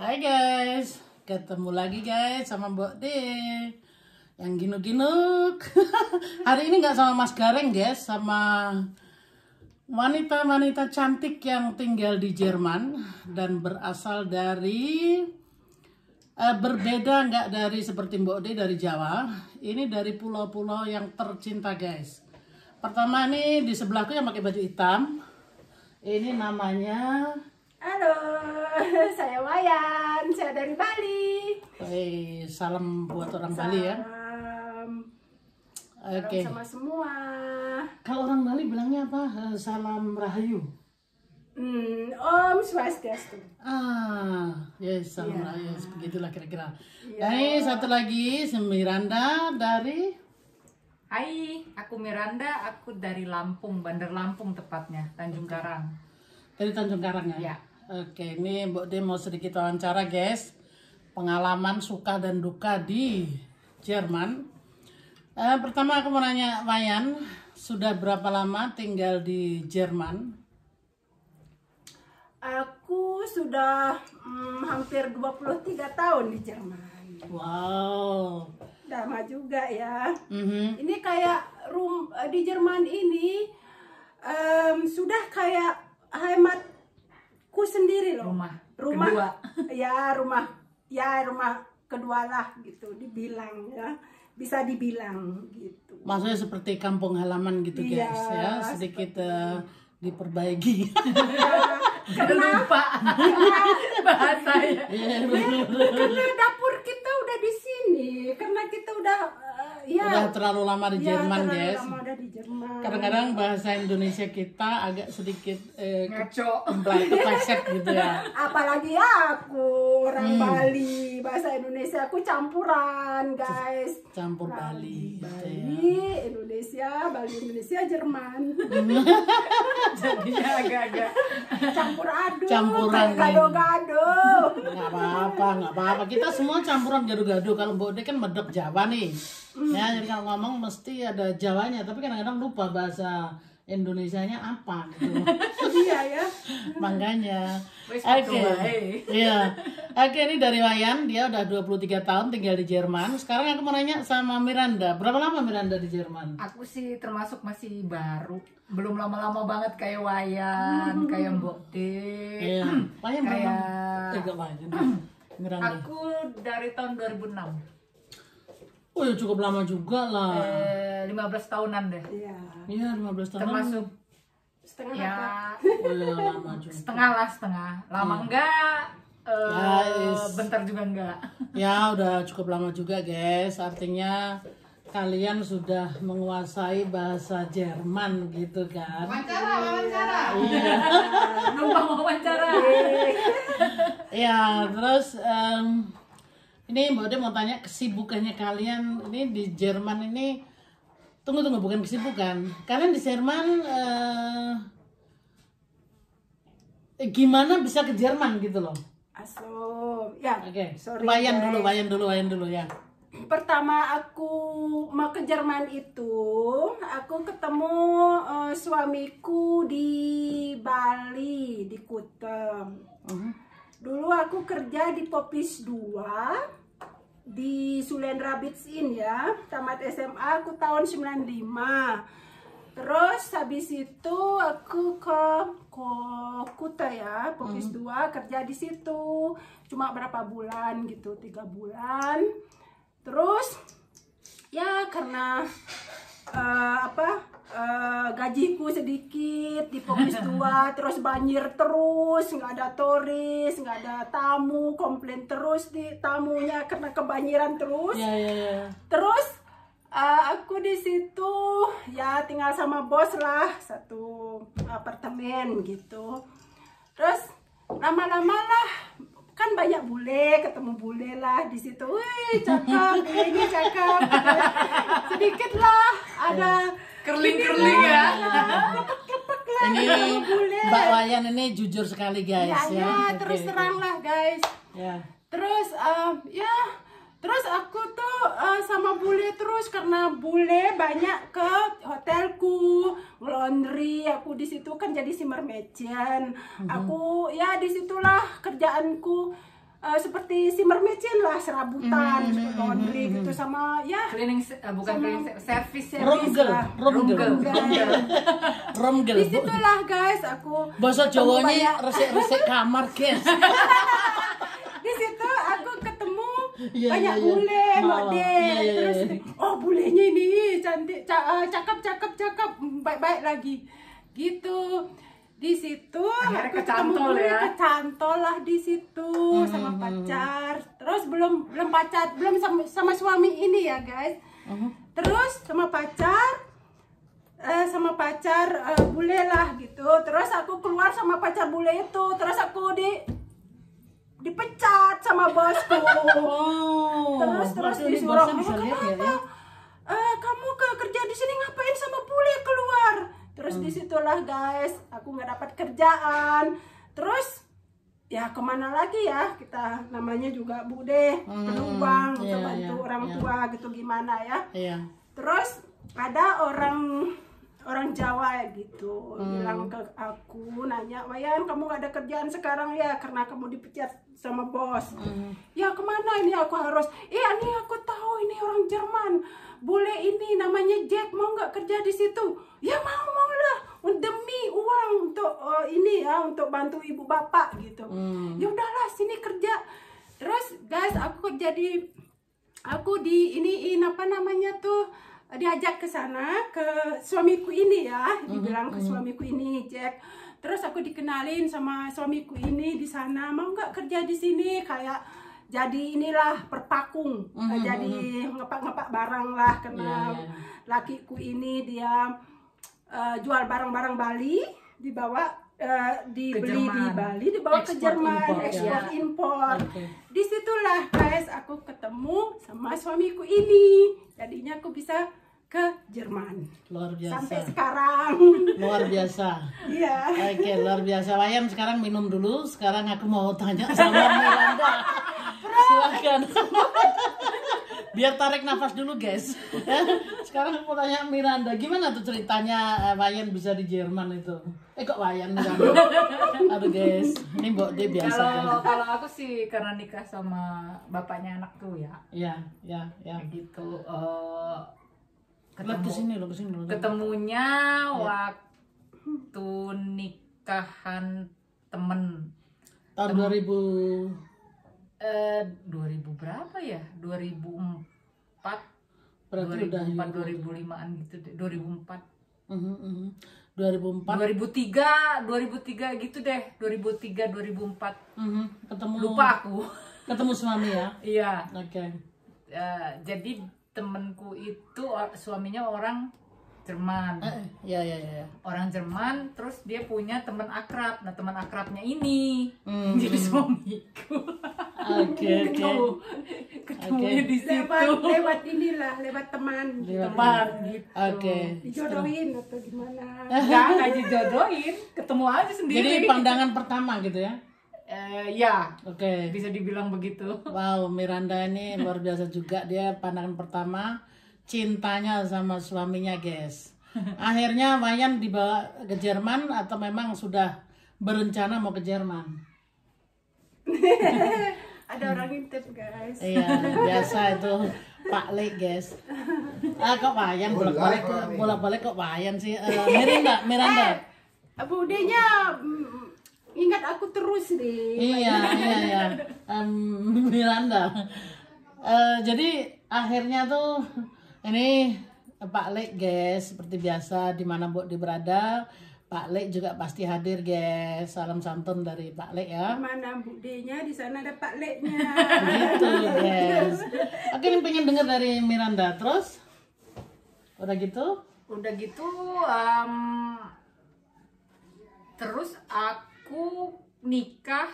Hai guys, ketemu lagi guys sama Mbok D yang ginuk-ginuk. Hari ini nggak sama Mas Gareng guys, sama wanita-wanita cantik yang tinggal di Jerman dan berasal dari berbeda nggak dari seperti Mbok D dari Jawa. Ini dari pulau-pulau yang tercinta guys. Pertama nih di sebelahku yang pakai baju hitam. Ini namanya. Halo, saya Wayan, saya dari Bali. Salam buat orang Bali ya. Oke. Sama semua. Kalau orang Bali bilangnya apa? Salam Rahayu. Om Swastiastu. Yes, salam Rahayu. Begitulah kira-kira. Ya. Ini satu lagi, Miranda dari. Hai, aku Miranda, aku dari Lampung, Bandar Lampung tepatnya, Tanjung Karang. Dari Tanjung Karang ya? Ya. Oke, ini Mbok D mau sedikit wawancara guys. Pengalaman suka dan duka di Jerman. Pertama aku mau nanya Wayan, sudah berapa lama tinggal di Jerman? Aku sudah hampir 23 tahun di Jerman. Wow. Lama juga ya. Ini kayak di Jerman ini sudah kayak hematku sendiri loh. Rumah kedua. rumah kedua lah gitu dibilang ya. Bisa dibilang gitu. Maksudnya seperti kampung halaman gitu Iya, guys ya, sedikit diperbaiki. Karena Lupa bahasanya. karena dapur kita udah di sini, karena kita udah Udah terlalu lama di Jerman terlalu guys. lama udah di Jerman. Kadang-kadang bahasa Indonesia kita agak sedikit Ngaco. kepleset gitu ya. Apalagi aku orang Bali, bahasa Indonesia aku campuran guys. Campur Bali. Gitu ya. Bali Indonesia Jerman. Jadinya agak-agak Campur aduk. Campuran nih. Gado-gado. Nggak apa-apa. Kita semua campuran gado-gado. Kalau Mbok D kan medok Jawa nih. Ya, jadi kalau ngomong mesti ada Jawanya, tapi kadang-kadang lupa bahasa Indonesianya apa gitu. Iya ya. Makanya. Wes Oke. wae. Iya. Oke, ini dari Wayan, dia udah 23 tahun tinggal di Jerman. Sekarang aku mau nanya sama Miranda. Berapa lama Miranda di Jerman? Aku sih termasuk masih baru, belum lama-lama banget kayak Wayan, kayak Mbok D. Iya. Wayan berapa? Kayak Enggak Wayan. Miranda. aku dari tahun 2006. Oh ya cukup lama juga lah. 15 tahunan deh. Iya. Iya 15 tahun. Termasuk Setengah ya apa? Oh ya lama juga. setengah. Lama enggak, bentar juga enggak. Ya udah cukup lama juga guys. Artinya kalian sudah menguasai bahasa Jerman gitu kan. Wawancara. Iya. Numpang wawancara. Ya terus ini Mbak Ode mau tanya kesibukannya kalian ini di Jerman ini. Tunggu bukan kesibukan. Kalian di Jerman gimana bisa ke Jerman gitu loh? Ya. Oke. Sorry, Wayan guys. dulu ya. Pertama aku mau ke Jerman itu, aku ketemu suamiku di Bali, di Kuta. Dulu aku kerja di Popis 2 di Sulenrabits Inn ya, tamat SMA aku tahun 95. Terus habis itu aku ke Kuta ya, Popis 2 kerja di situ. Cuma berapa bulan gitu, 3 bulan. Terus ya karena gajiku sedikit di Popis 2, terus banjir terus, nggak ada turis, nggak ada tamu, komplain terus di tamunya karena kebanjiran terus. Ya. Terus aku di situ ya tinggal sama bos lah, satu apartemen gitu. Terus lama-lama lah kan banyak bule, ketemu bule lah di situ. Wih, cakep, ini cakep. Sedikit lah ada Kerling-kerling ya. klepek lah Ini ketemu bule. Mbak Wayan ini jujur sekali guys ya. Oke, terus terang lah guys. Ya. Terus terus aku tuh sama bule terus karena bule banyak ke hotelku, laundry, aku di situ kan jadi simmermädchen. Aku ya disitulah kerjaanku seperti si mermecin lah, serabutan, laundry gitu, sama ya bukan cleaning service ya. Romgel. Di situlah guys aku Bahasa ketemu Jawanya banyak- resik-resik kamar, guys. di situ aku ketemu Iya, banyak iya, iya. bule, Mbak Mau. De. Iya, iya, Terus iya. oh bulenya ini cantik, cakep, baik lagi. Gitu. Di situ Akhirnya aku ketemu kecantol bule, ya? kecantol lah di situ sama pacar. Terus belum pacar, belum sama suami ini ya, guys. Terus sama pacar bule lah gitu. Terus aku keluar sama pacar bule itu. Terus aku dipecat sama bosku. Oh. Terus Waduh, ini disuruh, bosnya bisa lihat ya, ya. kamu kerja di sini ngapain sama bule, keluar. Terus disitulah guys, aku nggak dapat kerjaan. Terus ya kemana lagi ya, kita namanya juga bude, perlu uang untuk iya, bantu iya, orang iya. tua gitu, gimana ya. Iya. Terus ada orang Jawa gitu bilang ke aku, nanya, Wayan kamu gak ada kerjaan sekarang ya karena kamu dipecat sama bos. Ya kemana ini aku harus, ini aku tahu ini orang Jerman, bule ini namanya Jack, mau nggak kerja di situ? Ya mau lah, demi uang untuk ini ya, untuk bantu ibu bapak gitu. Ya udahlah sini kerja. Terus guys aku di ini apa namanya tuh, diajak ke sana ke suamiku ini ya, dibilang ke suamiku ini Jack. Terus aku dikenalin sama suamiku ini di sana, mau nggak kerja di sini, kayak jadi inilah perpakung, jadi ngepak barang lah, karena lakiku ini dia jual barang-barang Bali, dibawa dibeli di Bali, dibawa ke Jerman, ekspor impor. Disitulah guys aku ketemu sama suamiku ini, jadinya aku bisa ke Jerman. Luar biasa. Sampai sekarang. Luar biasa. Iya. Oke, luar biasa. Wayan sekarang minum dulu. Sekarang aku mau tanya sama Miranda. Silakan. Biar tarik nafas dulu, guys. Sekarang aku mau tanya Miranda, gimana tuh ceritanya Wayan bisa di Jerman itu? Kok Wayan Miranda? Aduh, guys. Ini Mbok dia biasa. Kalau aku sih karena nikah sama bapaknya anakku ya. Iya, iya, iya. Gitu. Lihat ke sini loh, Ketemunya waktu nikahan temen tahun 2000 2000 berapa ya? 2004 berarti udah 2005-an gitu deh. 2004 2004 2003 gitu deh. 2003 2004 ketemu lupa aku. ketemu suami ya. Iya. Oke. Jadi temenku itu suaminya orang Jerman. Iya. Orang Jerman, terus dia punya teman akrab. Nah, teman akrabnya ini jadi suamiku. Oke. Ketemunya di situ. Lewat inilah, lewat teman. Teman gitu. Oke. Dijodohin atau gimana? Enggak dijodohin, ketemu aja sendiri. Jadi pandangan pertama gitu ya. Ya, Oke. bisa dibilang begitu. Wow, Miranda ini luar biasa juga, dia pandangan pertama cintanya sama suaminya, guys. Akhirnya Wayan dibawa ke Jerman atau memang sudah berencana mau ke Jerman? Ada orang intip guys. Iya, biasa itu Pak Le, guys. Kok Wayan bolak-balik kok Wayan sih? Miranda. Budenya ingat aku terus deh. Iya. Miranda. Jadi akhirnya tuh ini Pak Le, guys, seperti biasa dimana Mbok berada, Pak Le juga pasti hadir, guys. Salam santun dari Pak Le ya. Mana budenya, di sana ada Pak Le-nya. Gitu, guys. Oke, ini pengen dengar dari Miranda. Terus udah gitu? Terus aku nikah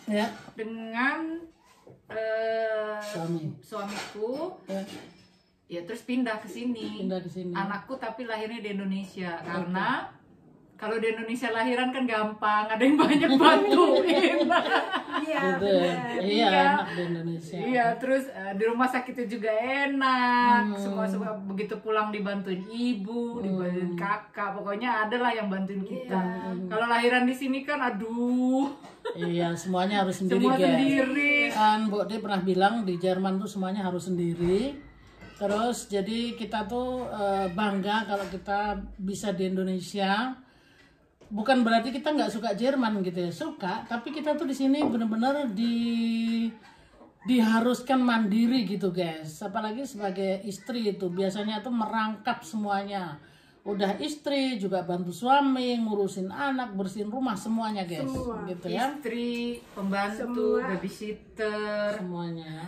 Ya. dengan suamiku. Ya terus pindah ke sini. Pindah ke sini. Anakku tapi lahirnya di Indonesia karena kalau di Indonesia lahiran kan gampang, ada yang banyak bantuin. Iya, Gitu. benar. Iya, Iya. enak di Indonesia. Iya, terus di rumah sakitnya juga enak. Semua begitu pulang dibantuin ibu, dibantuin kakak, pokoknya ada lah yang bantuin kita. Kalau lahiran di sini kan, aduh, Iya, semuanya harus sendiri, semua guys. sendiri. Kan Bu De pernah bilang di Jerman tuh semuanya harus sendiri. Terus jadi kita tuh bangga kalau kita bisa di Indonesia. Bukan berarti kita nggak suka Jerman gitu ya, suka. Tapi kita tuh di sini bener-bener diharuskan mandiri gitu guys. Apalagi sebagai istri itu biasanya tuh merangkap semuanya. Udah istri juga bantu suami, ngurusin anak, bersihin rumah semuanya guys. Semua. Gitu ya. Istri, pembantu, Semua. babysitter, Semuanya ya.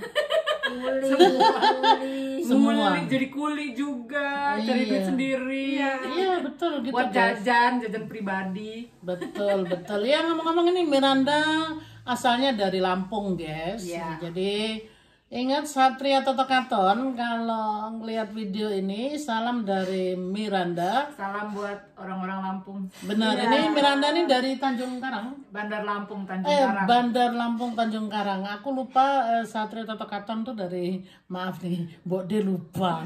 Kuli. Semua. kuli, jadi kuli juga, cari Iya. duit sendiri. Iya betul gitu Buat guys. jajan pribadi. Betul betul. Ya ngomong-ngomong ini Miranda asalnya dari Lampung guys. Iya. Jadi ingat Satria Toto Katon kalau ngelihat video ini salam dari Miranda. Salam buat orang-orang Lampung. Benar ini Miranda ini dari Tanjung Karang. Bandar Lampung, Tanjung Karang. Bandar Lampung Tanjung Karang. Aku lupa Satria Toto Katon tuh dari maaf nih, Mbok De lupa.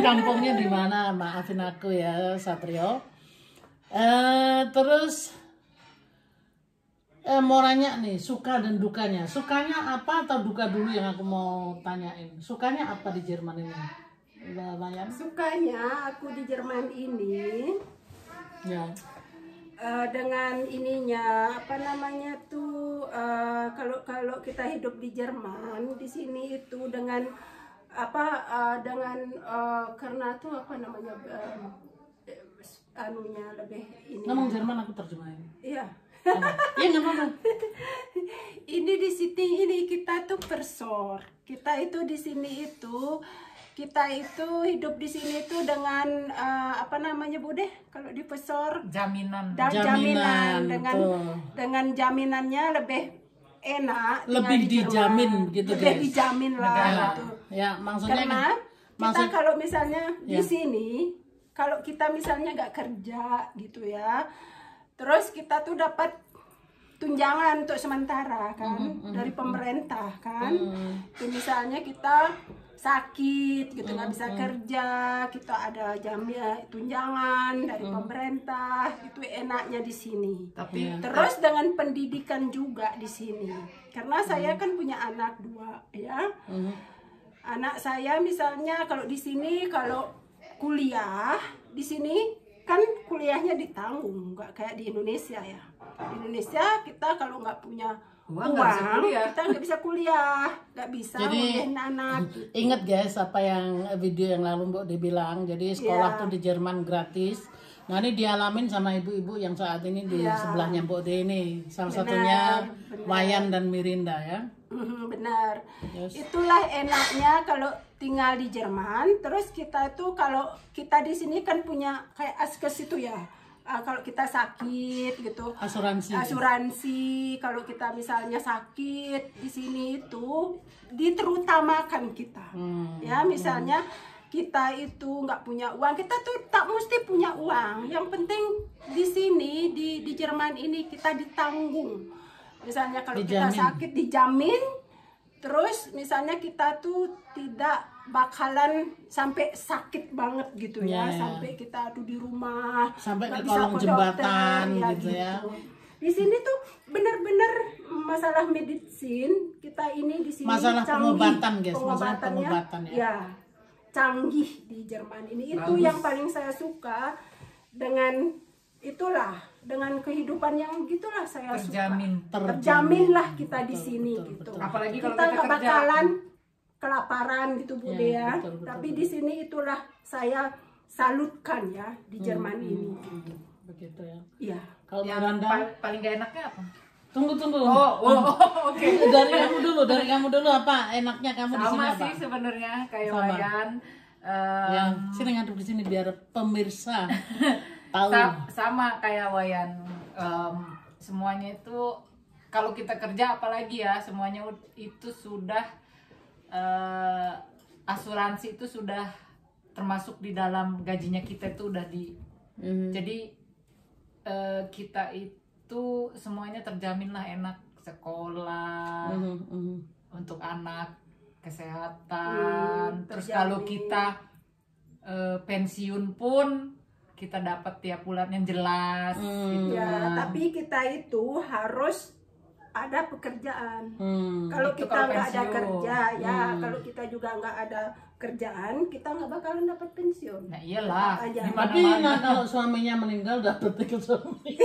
Kampungnya di mana? Maafin aku ya Satrio. Terus mau nanya nih suka dan dukanya. Sukanya apa atau duka dulu yang aku mau tanyain. Sukanya apa di Jerman ini? Mbak Mayan? Sukanya aku di Jerman ini Ya. dengan ininya apa namanya tuh kalau kita hidup di Jerman di sini itu dengan apa dengan karena tuh apa namanya anunya lebih ini. Ngomong Jerman aku terjemahin. Iya. Iya nggak apa-apa. Ini di sini ini kita tuh persor. Kita itu di sini itu kita itu hidup di sini itu dengan apa namanya Bu deh kalau di persor Jaminan. Jaminan, dengan jaminannya lebih enak tinggal Lebih di Jerman. dijamin gitu, lebih guys. dijamin lah Negara. gitu. Ya maksudnya Karena kita maksud kalau misalnya di Ya. sini kalau kita misalnya nggak kerja gitu ya terus kita tuh dapat tunjangan untuk sementara kan dari pemerintah kan itu misalnya kita sakit gitu nggak bisa kerja kita ada tunjangan dari pemerintah itu enaknya di sini. Tapi Terus dengan pendidikan juga di sini karena saya kan punya anak 2 ya. Anak saya misalnya kalau di sini kalau kuliah di sini kan kuliahnya ditanggung nggak kayak di Indonesia ya. Di Indonesia kita kalau nggak punya Uang nggak bisa kuliah. kita nggak bisa kuliah, nggak bisa Jadi, nguliahin anak. Gitu. ingat guys apa yang video yang lalu Mbok dibilang. Jadi sekolah Iya. tuh di Jerman gratis. Nah ini dialamin sama ibu-ibu yang saat ini di Iya. sebelahnya Mbok De ini. Salah Benar, satunya benar. Wayan dan Mirinda ya. Benar. Yes. Itulah enaknya kalau tinggal di Jerman. Terus kita itu kalau kita di sini kan punya kayak askes itu ya. Kalau kita sakit gitu. Asuransi. Kalau kita misalnya sakit di sini itu diterutamakan kita. Ya misalnya kita itu nggak punya uang, kita tuh tak mesti punya uang. Yang penting di sini di Jerman ini kita ditanggung. Misalnya kalau kita Dijamin. sakit dijamin, terus misalnya kita tuh tidak bakalan sampai sakit banget gitu ya, Ya. sampai kita tuh di rumah, Sampai nggak di bisa kolong ke jembatan dokter, gitu ya. Di sini tuh benar-benar masalah medicine kita ini di sini Masalah canggih. pengobatan, guys. Masalah Pengobatannya, pengobatan ya. ya canggih di Jerman ini. Itu Bagus. yang paling saya suka dengan itulah dengan kehidupan yang gitulah saya terjamin. suka. Terjamin lah kita di Betul, sini betul, gitu. betul. Apalagi kalau kita kita nggak kerja. bakalan kelaparan gitu Bu Ya, Dea. betul, betul, Tapi betul. di sini itulah saya salutkan ya di Jerman ini. Begitu ya. Iya. Kalau Yang Miranda, paling gak enaknya apa? tunggu. Oke. Dari kamu dulu apa enaknya kamu di sini Sama apa? sih sebenarnya kayak Sama. Wayan. Ya, sini ngaduk di sini biar pemirsa tahu. Sama kayak Wayan. Semuanya itu kalau kita kerja apalagi ya semuanya itu sudah asuransi itu sudah termasuk di dalam gajinya kita itu udah di. Jadi kita itu semuanya terjamin lah, enak sekolah untuk anak, kesehatan, terus kalau kita pensiun pun kita dapat tiap bulan yang jelas gitu. Ya, tapi kita itu harus ada pekerjaan. Kalau Itu kita kalau nggak ada pensiun. kerja, ya kalau kita juga nggak ada kerjaan, kita nggak bakalan dapat pensiun. Nah iyalah, Aja. di Tapi mana-mana. nah, kalau suaminya meninggal dapat ke suami.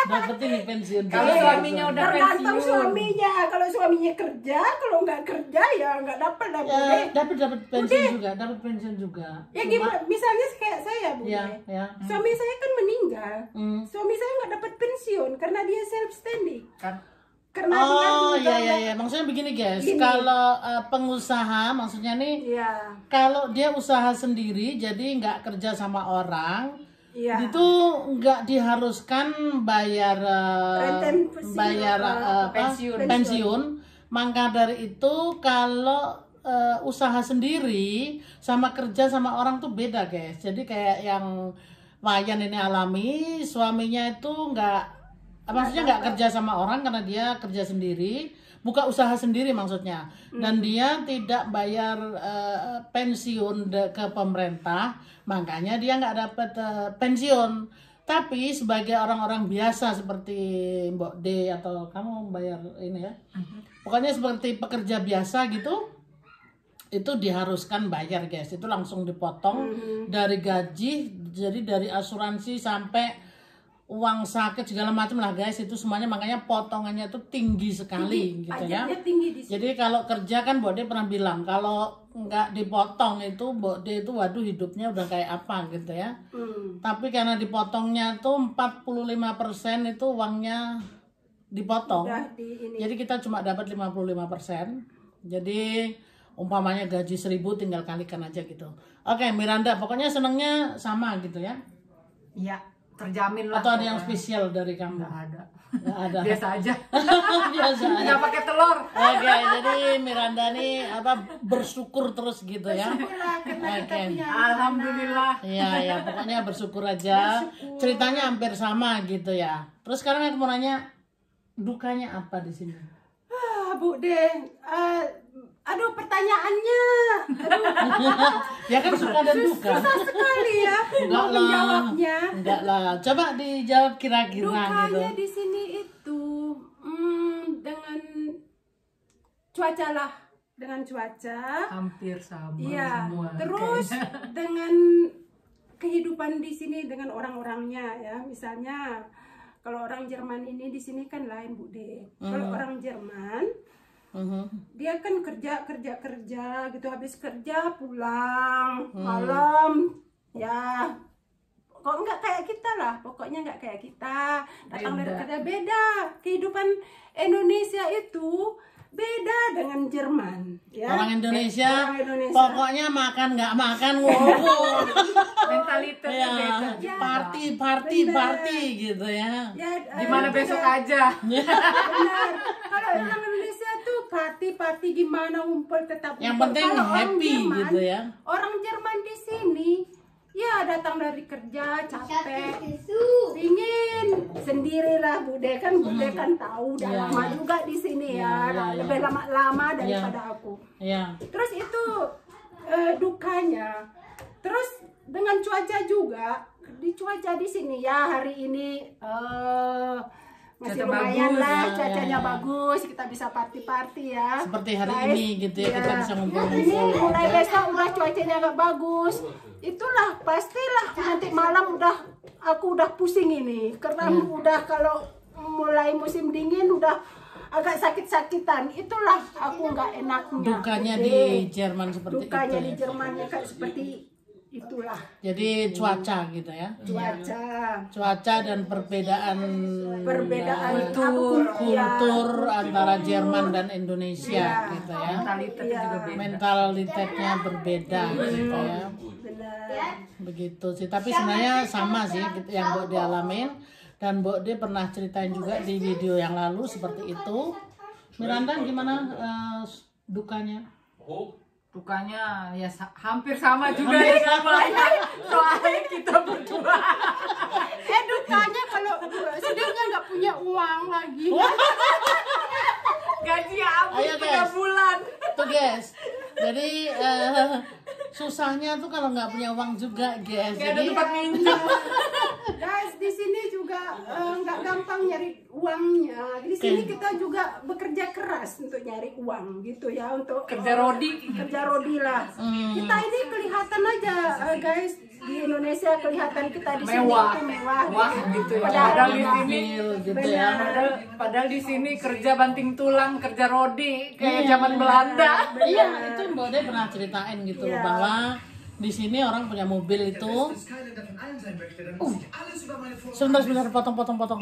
Dapat ini pensiun. Kalau juga. suaminya udah Tergantung pensiun. suaminya. Kalau suaminya kerja, kalau nggak kerja ya nggak dapat lah, Bude. ya, dapat pensiun juga, dapat pensiun juga. Ya gimana? Misalnya kayak saya, Bude. Ya, ya. Suami saya kan meninggal. Hmm. Suami saya nggak dapat pensiun karena dia self standing. Kan Karena dia Oh juga iya iya, maksudnya begini guys, Gini. kalau pengusaha maksudnya nih, Iya. kalau dia usaha sendiri jadi nggak kerja sama orang, Iya. itu nggak diharuskan bayar Renten bayar apa, pensiun. pensiun. Maka dari itu kalau usaha sendiri sama kerja sama orang tuh beda guys. Jadi kayak yang Wayan ini alami, suaminya itu maksudnya nggak kerja sama orang karena dia kerja sendiri, buka usaha sendiri maksudnya, dan dia tidak bayar pensiun ke pemerintah, makanya dia nggak dapat pensiun. Tapi sebagai orang-orang biasa seperti Mbok D atau kamu bayar ini ya, pokoknya seperti pekerja biasa gitu, itu diharuskan bayar guys, itu langsung dipotong dari gaji, jadi dari asuransi sampai uang sakit segala macam lah guys, itu semuanya, makanya potongannya itu tinggi sekali gitu ya. Pajaknya tinggi di sini. Jadi kalau kerja kan Mbok D pernah bilang kalau nggak dipotong itu Mbok D itu waduh hidupnya udah kayak apa gitu ya. Tapi karena dipotongnya tuh 45% itu uangnya dipotong. Udah di ini. Jadi kita cuma dapat 55%. Jadi umpamanya gaji 1.000 tinggal kalikan aja gitu. Oke, Miranda pokoknya senengnya sama gitu ya. ya terjamin lah. Atau ada yang spesial dari kamu? Nggak ada. Nggak ada. Biasa aja. Biasa aja. Nggak pakai telur. Oke, jadi Miranda nih bersyukur terus gitu ya. Itulah, karena kita Oke. punya Alhamdulillah. Iya ya, pokoknya bersyukur aja. Ceritanya hampir sama gitu ya. Terus sekarang aku mau nanya, dukanya apa di sini? Bu De, aduh pertanyaannya, Ya kan suka dan duka. susah sekali ya Enggak mau lah. menjawabnya. Enggak lah. Coba dijawab kira-kira gitu. Dukanya di sini itu dengan cuaca lah, dengan cuaca. Hampir sama Iya, semua. terus kayaknya. dengan kehidupan di sini dengan orang-orangnya ya, misalnya kalau orang Jerman ini di sini kan lain Bu De. Kalau orang Jerman dia kan kerja gitu, habis kerja pulang malam ya, kok nggak kayak kita lah, pokoknya nggak kayak kita, datang dari Beda. kerja. Beda kehidupan Indonesia itu, beda dengan Jerman ya. Orang Indonesia, Orang Indonesia. pokoknya makan nggak makan ngumpul. Mentalitasnya Ya, beda. party gitu ya. Ya, Gimana besok aja? benar. Kalau orang Indonesia tuh party gimana, ngumpul tetap Yang ngumpul. penting Kalau orang happy Jerman, gitu ya. Orang Jerman di sini ya datang dari kerja capek, dingin sendirilah Bude kan. Bude kan tahu udah Iya. lama juga di sini ya, Iya. lebih lama daripada aku. Iya. Terus itu dukanya. Terus dengan cuaca juga, di cuaca di sini ya hari ini masih Cuaca lumayan bagus, lah, ya, cuacanya ya. bagus, kita bisa party ya. Seperti hari Guys, ini gitu ya, kita bisa Ini ngumpul-ngumpul. mulai besok udah cuacanya agak bagus. Itulah pastilah nanti malam aku udah pusing ini karena udah kalau mulai musim dingin udah agak sakit-sakitan. Itulah aku nggak enaknya. Dukanya Bude. di Jerman seperti Dukanya itu di ya. Jermannya kayak seperti itulah Jadi cuaca gitu ya. cuaca. Cuaca dan perbedaan kultur antara Jerman dan Indonesia Iya. gitu ya. Mentalitasnya juga beda. Mentalitasnya berbeda gitu ya. Benar. Begitu sih. Tapi sebenarnya sama sih gitu yang Mbok dialamin, dan Mbok D pernah ceritain juga di video yang lalu seperti itu. Miranda gimana dukanya? Dukanya ya hampir sama juga dengan Mayan. Soalnya kita berdua. Dukanya kalau sedihnya nggak punya uang lagi. Gaji habis Ayo, tengah guys. bulan. Tuh guys, jadi susahnya tuh kalau nggak punya uang juga guys. Gak ada Jadi tempat minjem. Guys, di sini juga nggak gampang nyari uangnya. Di sini kita juga bekerja keras untuk nyari uang gitu ya, untuk Kerja rodi. kerja rodi lah. Kita ini kelihatan aja guys, di Indonesia kelihatan kita di sini Mewah. itu mewah. Wah gitu ya. Padahal Padahal di sini mobil gitu ya. Padahal di sini kerja banting tulang, kerja rodi kayak Iya. zaman Belanda. Iya, itu Mbak Ode pernah ceritain gitu Iya. bahwa di sini orang punya mobil itu. Sebentar, potong.